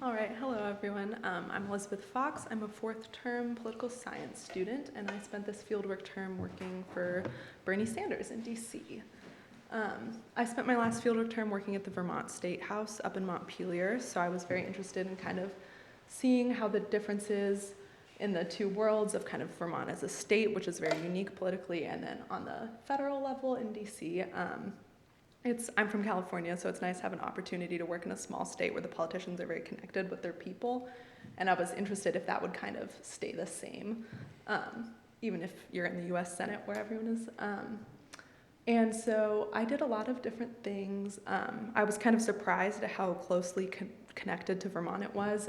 All right, hello everyone. I'm Elizabeth Fox. I'm a fourth term political science student, and I spent this fieldwork term working for Bernie Sanders in DC. I spent my last fieldwork term working at the Vermont State House up in Montpelier, so I was very interested in kind of seeing how the differences in the two worlds of kind of Vermont as a state, which is very unique politically, and then on the federal level in DC. I'm from California, so it's nice to have an opportunity to work in a small state where the politicians are very connected with their people. And I was interested if that would kind of stay the same, even if you're in the US Senate where everyone is. And so I did a lot of different things. I was kind of surprised at how closely connected to Vermont it was.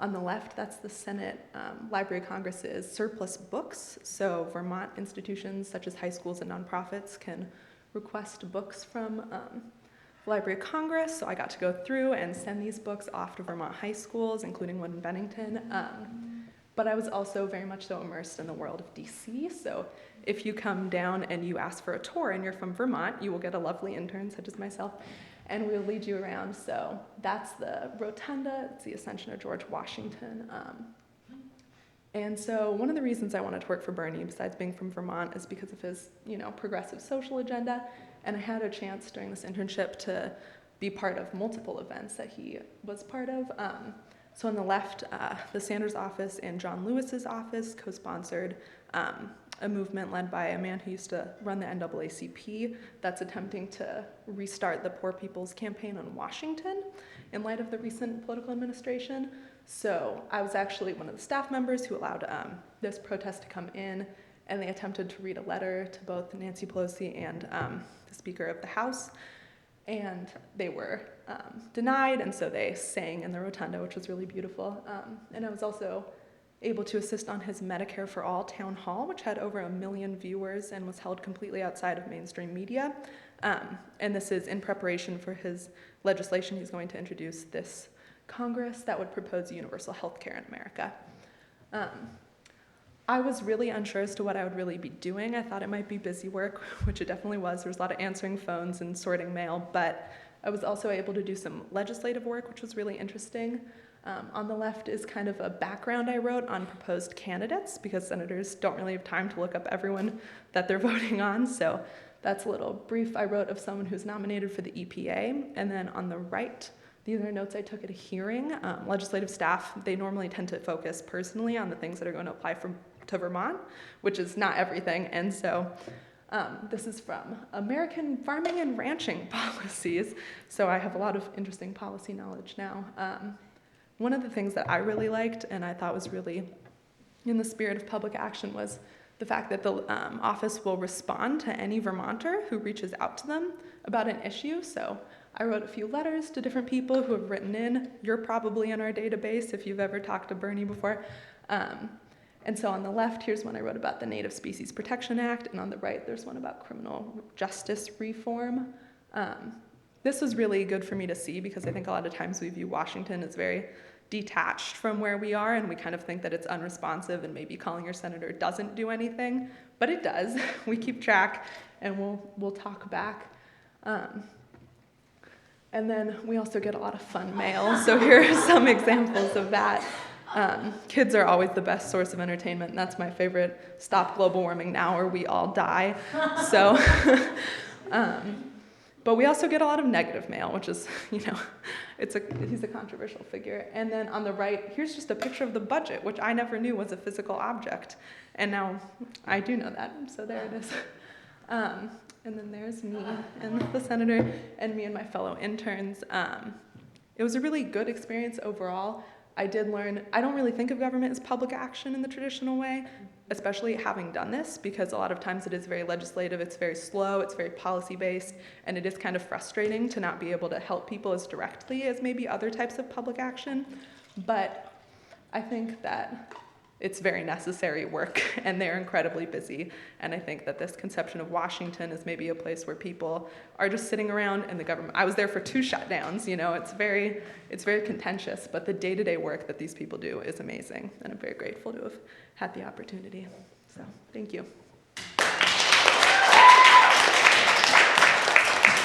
On the left, that's the Senate Library of Congress's surplus books. So Vermont institutions such as high schools and nonprofits can request books from the Library of Congress, so I got to go through and send these books off to Vermont high schools, including one in Bennington. But I was also very much so immersed in the world of DC, so if you come down and you ask for a tour and you're from Vermont, you will get a lovely intern such as myself, and we'll lead you around. So that's the Rotunda, it's the Ascension of George Washington. And so one of the reasons I wanted to work for Bernie, besides being from Vermont, is because of his, progressive social agenda. And I had a chance during this internship to be part of multiple events that he was part of. So on the left, the Sanders office and John Lewis's office co-sponsored a movement led by a man who used to run the NAACP that's attempting to restart the Poor People's Campaign on Washington in light of the recent political administration. So I was actually one of the staff members who allowed this protest to come in, and they attempted to read a letter to both Nancy Pelosi and the Speaker of the House, and they were denied, and so they sang in the Rotunda, which was really beautiful. And I was also able to assist on his Medicare for All town hall, which had over 1 million viewers and was held completely outside of mainstream media. And this is in preparation for his legislation he's going to introduce this Congress that would propose universal health care in America. I was really unsure as to what I would really be doing. I thought it might be busy work, which it definitely was. There was a lot of answering phones and sorting mail, but I was also able to do some legislative work, which was really interesting. On the left is kind of a background I wrote on proposed candidates, because senators don't really have time to look up everyone that they're voting on, so that's a little brief I wrote of someone who's nominated for the EPA. And then on the right, these are notes I took at a hearing. Legislative staff, they normally tend to focus personally on the things that are going to apply to Vermont, which is not everything. And so this is from American Farming and Ranching Policies. So I have a lot of interesting policy knowledge now. One of the things that I really liked and I thought was really in the spirit of public action was the fact that the office will respond to any Vermonter who reaches out to them about an issue. So I wrote a few letters to different people who have written in. You're probably in our database if you've ever talked to Bernie before. And so on the left, here's one I wrote about the Native Species Protection Act, and on the right, there's one about criminal justice reform. This was really good for me to see because I think a lot of times we view Washington as very detached from where we are, and we kind of think that it's unresponsive and maybe calling your senator doesn't do anything, but it does. We keep track, and we'll talk back. And then we also get a lot of fun mail, so here are some examples of that. Kids are always the best source of entertainment, and that's my favorite Stop Global Warming Now or We All Die. So, but we also get a lot of negative mail, which is, he's a controversial figure. And then on the right, here's just a picture of the budget, which I never knew was a physical object. And now I do know that, so there it is. And then there's me and the senator and me and my fellow interns. It was a really good experience overall. I did learn, I don't really think of government as public action in the traditional way, especially having done this, because a lot of times it is very legislative, it's very slow, it's very policy-based, and it is kind of frustrating to not be able to help people as directly as maybe other types of public action. But I think that it's very necessary work, and they're incredibly busy. And I think that this conception of Washington is maybe a place where people are just sitting around and the government, I was there for 2 shutdowns, it's very contentious, but the day-to-day work that these people do is amazing. And I'm very grateful to have had the opportunity. So, thank you.